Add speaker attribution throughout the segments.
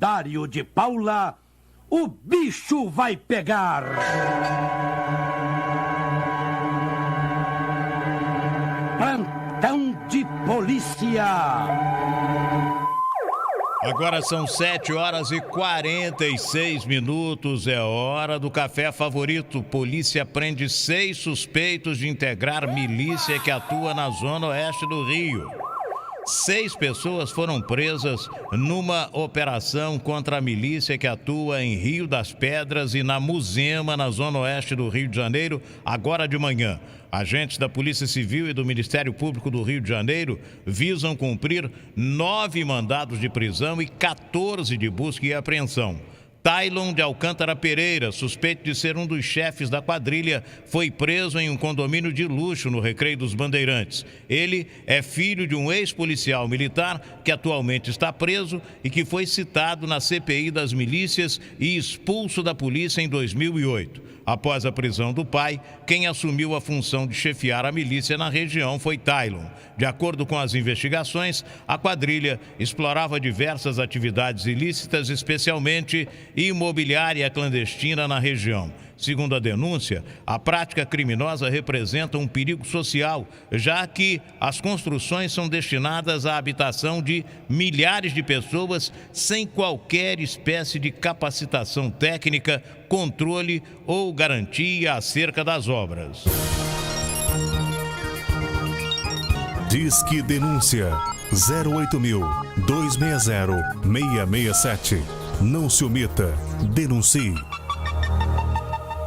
Speaker 1: Dário de Paula, o bicho vai pegar. Plantão de polícia.
Speaker 2: Agora são 7h46, é hora do café favorito. Polícia prende 6 suspeitos de integrar milícia que atua na zona oeste do Rio. 6 pessoas foram presas numa operação contra a milícia que atua em Rio das Pedras e na Muzema, na zona oeste do Rio de Janeiro, agora de manhã. Agentes da Polícia Civil e do Ministério Público do Rio de Janeiro visam cumprir 9 mandados de prisão e 14 de busca e apreensão. Tailon de Alcântara Pereira, suspeito de ser um dos chefes da quadrilha, foi preso em um condomínio de luxo no Recreio dos Bandeirantes. Ele é filho de um ex-policial militar que atualmente está preso e que foi citado na CPI das milícias e expulso da polícia em 2008. Após a prisão do pai, quem assumiu a função de chefiar a milícia na região foi Tailon. De acordo com as investigações, a quadrilha explorava diversas atividades ilícitas, especialmente imobiliária clandestina na região. Segundo a denúncia, a prática criminosa representa um perigo social, já que as construções são destinadas à habitação de milhares de pessoas sem qualquer espécie de capacitação técnica, controle ou garantia acerca das obras.
Speaker 3: Disque Denúncia 08.260-667. Não se omita, denuncie.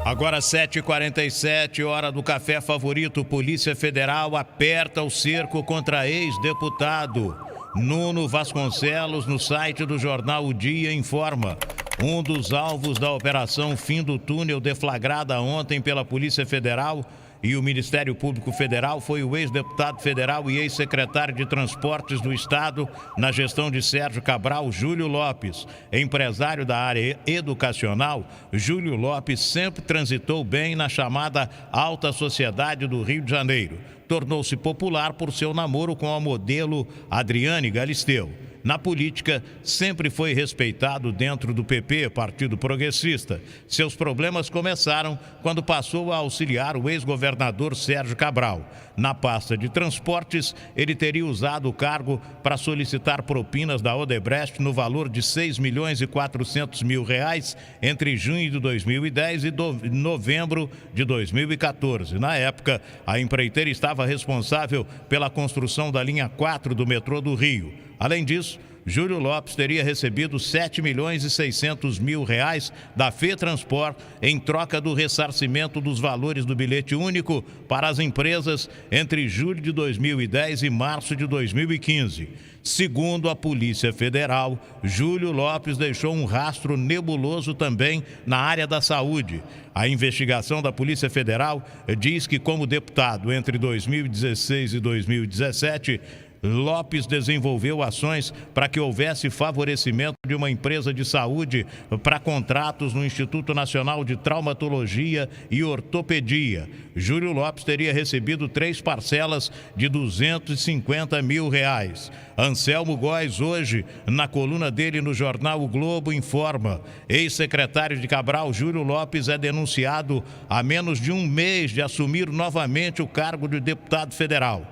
Speaker 2: Agora 7h47, hora do café favorito. Polícia Federal aperta o cerco contra ex-deputado Nuno Vasconcelos. No site do jornal O Dia informa: um dos alvos da operação Fim do Túnel, deflagrada ontem pela Polícia Federal e o Ministério Público Federal, foi o ex-deputado federal e ex-secretário de Transportes do Estado, na gestão de Sérgio Cabral, Júlio Lopes. Empresário da área educacional, Júlio Lopes sempre transitou bem na chamada alta sociedade do Rio de Janeiro. Tornou-se popular por seu namoro com a modelo Adriane Galisteu. Na política, sempre foi respeitado dentro do PP, Partido Progressista. Seus problemas começaram quando passou a auxiliar o ex-governador Sérgio Cabral. Na pasta de transportes, ele teria usado o cargo para solicitar propinas da Odebrecht no valor de R$6.400.000 entre junho de 2010 e novembro de 2014. Na época, a empreiteira estava responsável pela construção da linha 4 do metrô do Rio. Além disso, Júlio Lopes teria recebido R$7.600.000 da FETransport em troca do ressarcimento dos valores do bilhete único para as empresas entre julho de 2010 e março de 2015. Segundo a Polícia Federal, Júlio Lopes deixou um rastro nebuloso também na área da saúde. A investigação da Polícia Federal diz que, como deputado entre 2016 e 2017, Lopes desenvolveu ações para que houvesse favorecimento de uma empresa de saúde para contratos no Instituto Nacional de Traumatologia e Ortopedia. Júlio Lopes teria recebido 3 parcelas de R$250.000. Anselmo Góes, hoje, na coluna dele no jornal O Globo, informa: ex-secretário de Cabral, Júlio Lopes, é denunciado há menos de um mês de assumir novamente o cargo de deputado federal.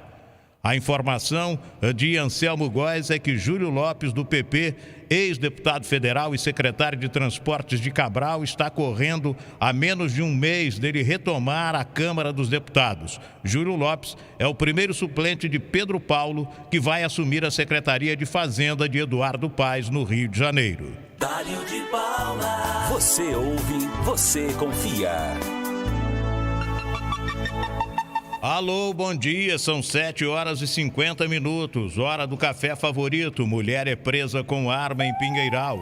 Speaker 2: A informação de Anselmo Góes é que Júlio Lopes, do PP, ex-deputado federal e secretário de Transportes de Cabral, está correndo há menos de um mês dele retomar a Câmara dos Deputados. Júlio Lopes é o primeiro suplente de Pedro Paulo, que vai assumir a Secretaria de Fazenda de Eduardo Paes, no Rio de Janeiro.
Speaker 4: Dário de Paula. Você ouve, você confia.
Speaker 2: Alô, bom dia, são 7h50, hora do café favorito. Mulher é presa com arma em Pinheiral.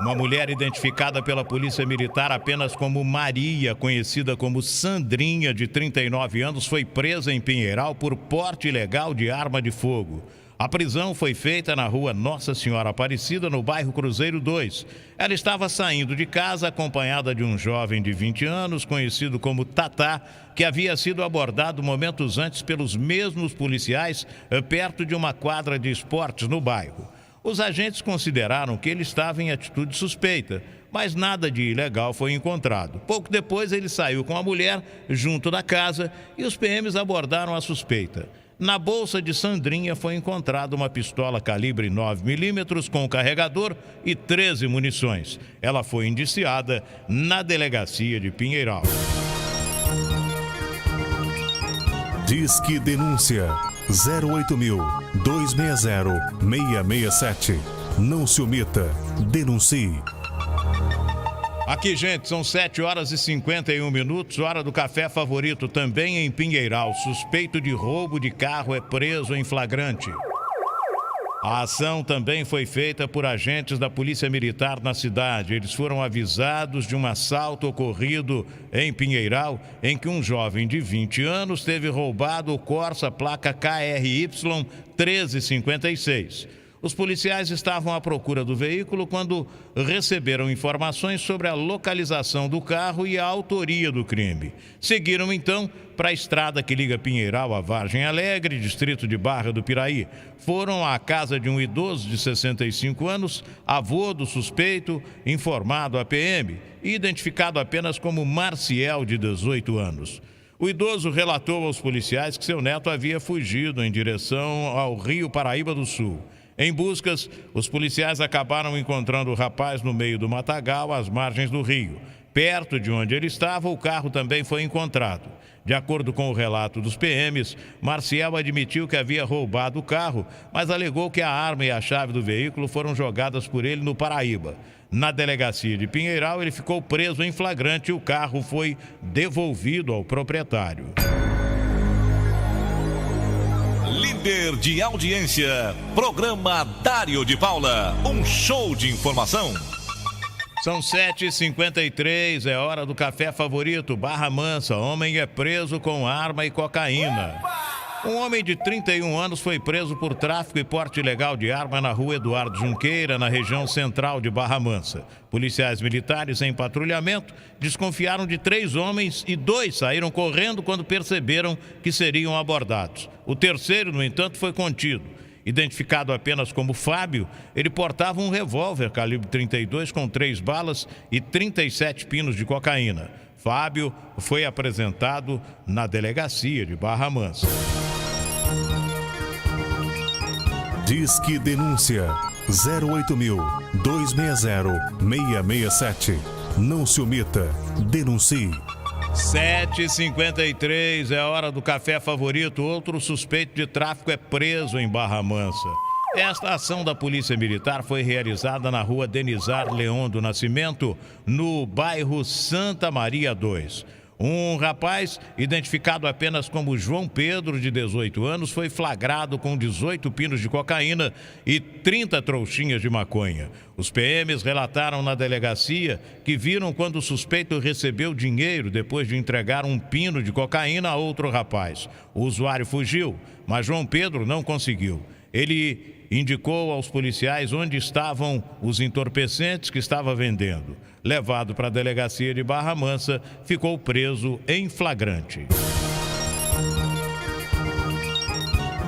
Speaker 2: Uma mulher identificada pela Polícia Militar apenas como Maria, conhecida como Sandrinha, de 39 anos, foi presa em Pinheiral por porte ilegal de arma de fogo. A prisão foi feita na rua Nossa Senhora Aparecida, no bairro Cruzeiro 2. Ela estava saindo de casa acompanhada de um jovem de 20 anos, conhecido como Tatá, que havia sido abordado momentos antes pelos mesmos policiais perto de uma quadra de esportes no bairro. Os agentes consideraram que ele estava em atitude suspeita, mas nada de ilegal foi encontrado. Pouco depois, ele saiu com a mulher junto da casa e os PMs abordaram a suspeita. Na bolsa de Sandrinha foi encontrada uma pistola calibre 9mm com carregador e 13 munições. Ela foi indiciada na delegacia de Pinheiral.
Speaker 3: Disque Denúncia 08000-260-667. Não se omita. Denuncie.
Speaker 2: Aqui, gente, são 7h51, hora do café favorito, também em Pinheiral. Suspeito de roubo de carro é preso em flagrante. A ação também foi feita por agentes da Polícia Militar na cidade. Eles foram avisados de um assalto ocorrido em Pinheiral, em que um jovem de 20 anos teve roubado o Corsa placa KRY 1356. Os policiais estavam à procura do veículo quando receberam informações sobre a localização do carro e a autoria do crime. Seguiram, então, para a estrada que liga Pinheiral a Vargem Alegre, distrito de Barra do Piraí. Foram à casa de um idoso de 65 anos, avô do suspeito, informado à PM e identificado apenas como Marciel, de 18 anos. O idoso relatou aos policiais que seu neto havia fugido em direção ao Rio Paraíba do Sul. Em buscas, os policiais acabaram encontrando o rapaz no meio do matagal, às margens do rio. Perto de onde ele estava, o carro também foi encontrado. De acordo com o relato dos PMs, Marcial admitiu que havia roubado o carro, mas alegou que a arma e a chave do veículo foram jogadas por ele no Paraíba. Na delegacia de Pinheiral, ele ficou preso em flagrante e o carro foi devolvido ao proprietário.
Speaker 5: Líder de audiência, programa Dário de Paula, um show de informação.
Speaker 2: São 7h53, é hora do café favorito. Barra Mansa, homem é preso com arma e cocaína. Um homem de 31 anos foi preso por tráfico e porte ilegal de arma na rua Eduardo Junqueira, na região central de Barra Mansa. Policiais militares em patrulhamento desconfiaram de 3 homens e 2 saíram correndo quando perceberam que seriam abordados. O terceiro, no entanto, foi contido. Identificado apenas como Fábio, ele portava um revólver calibre 32 com 3 balas e 37 pinos de cocaína. Fábio foi apresentado na delegacia de Barra Mansa.
Speaker 3: Disque Denúncia 08000-260-667. Não se omita. Denuncie.
Speaker 2: 7h53, é hora do café favorito. Outro suspeito de tráfico é preso em Barra Mansa. Esta ação da Polícia Militar foi realizada na rua Denizar Leão do Nascimento, no bairro Santa Maria 2. Um rapaz, identificado apenas como João Pedro, de 18 anos, foi flagrado com 18 pinos de cocaína e 30 trouxinhas de maconha. Os PMs relataram na delegacia que viram quando o suspeito recebeu dinheiro depois de entregar um pino de cocaína a outro rapaz. O usuário fugiu, mas João Pedro não conseguiu. Ele indicou aos policiais onde estavam os entorpecentes que estava vendendo. Levado para a delegacia de Barra Mansa, ficou preso em flagrante.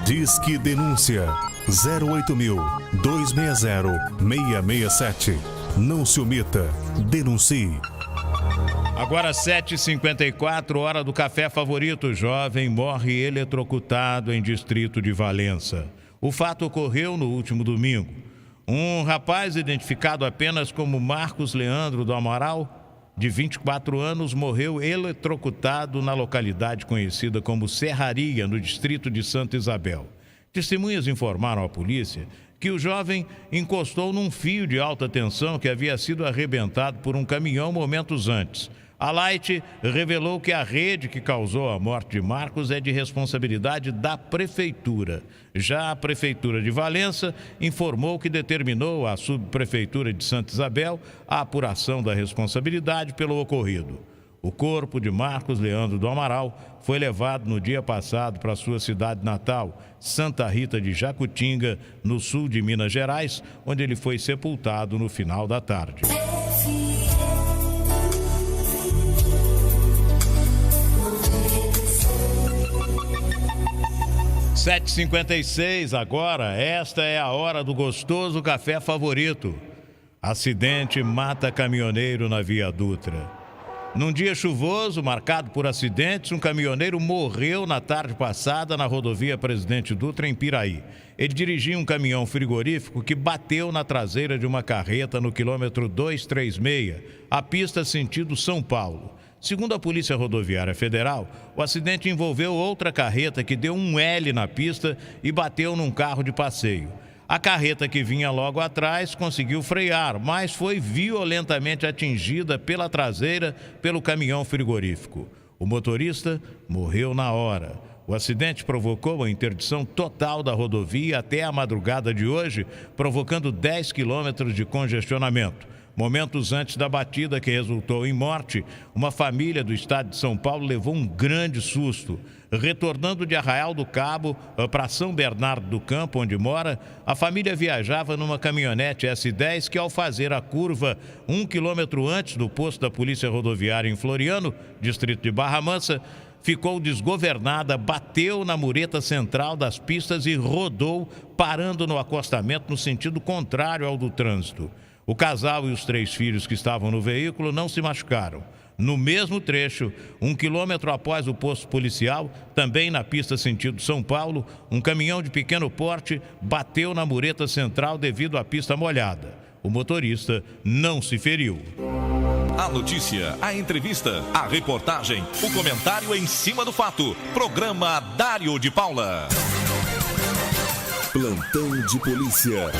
Speaker 3: Disque Denúncia 08000-260-667. Não se omita. Denuncie.
Speaker 2: Agora 7h54, hora do café favorito. Jovem morre eletrocutado em distrito de Valença. O fato ocorreu no último domingo. Um rapaz identificado apenas como Marcos Leandro do Amaral, de 24 anos, morreu eletrocutado na localidade conhecida como Serraria, no distrito de Santa Isabel. Testemunhas informaram à polícia que o jovem encostou num fio de alta tensão que havia sido arrebentado por um caminhão momentos antes. A Light revelou que a rede que causou a morte de Marcos é de responsabilidade da Prefeitura. Já a Prefeitura de Valença informou que determinou à Subprefeitura de Santa Isabel a apuração da responsabilidade pelo ocorrido. O corpo de Marcos Leandro do Amaral foi levado no dia passado para sua cidade natal, Santa Rita de Jacutinga, no sul de Minas Gerais, onde ele foi sepultado no final da tarde. 7h56 agora, esta é a hora do gostoso café favorito. Acidente mata caminhoneiro na Via Dutra. Num dia chuvoso, marcado por acidentes, um caminhoneiro morreu na tarde passada na rodovia Presidente Dutra, em Piraí. Ele dirigia um caminhão frigorífico que bateu na traseira de uma carreta no quilômetro 236, a pista sentido São Paulo. Segundo a Polícia Rodoviária Federal, o acidente envolveu outra carreta que deu um L na pista e bateu num carro de passeio. A carreta que vinha logo atrás conseguiu frear, mas foi violentamente atingida pela traseira pelo caminhão frigorífico. O motorista morreu na hora. O acidente provocou a interdição total da rodovia até a madrugada de hoje, provocando 10 quilômetros de congestionamento. Momentos antes da batida, que resultou em morte, uma família do estado de São Paulo levou um grande susto. Retornando de Arraial do Cabo para São Bernardo do Campo, onde mora, a família viajava numa caminhonete S10 que, ao fazer a curva 1 quilômetro antes do posto da Polícia Rodoviária em Floriano, distrito de Barra Mansa, ficou desgovernada, bateu na mureta central das pistas e rodou, parando no acostamento no sentido contrário ao do trânsito. O casal e os 3 filhos que estavam no veículo não se machucaram. No mesmo trecho, 1 quilômetro após o posto policial, também na pista sentido São Paulo, um caminhão de pequeno porte bateu na mureta central devido à pista molhada. O motorista não se feriu.
Speaker 5: A notícia, a entrevista, a reportagem, o comentário em cima do fato. Programa Dário de Paula.
Speaker 3: Plantão de polícia.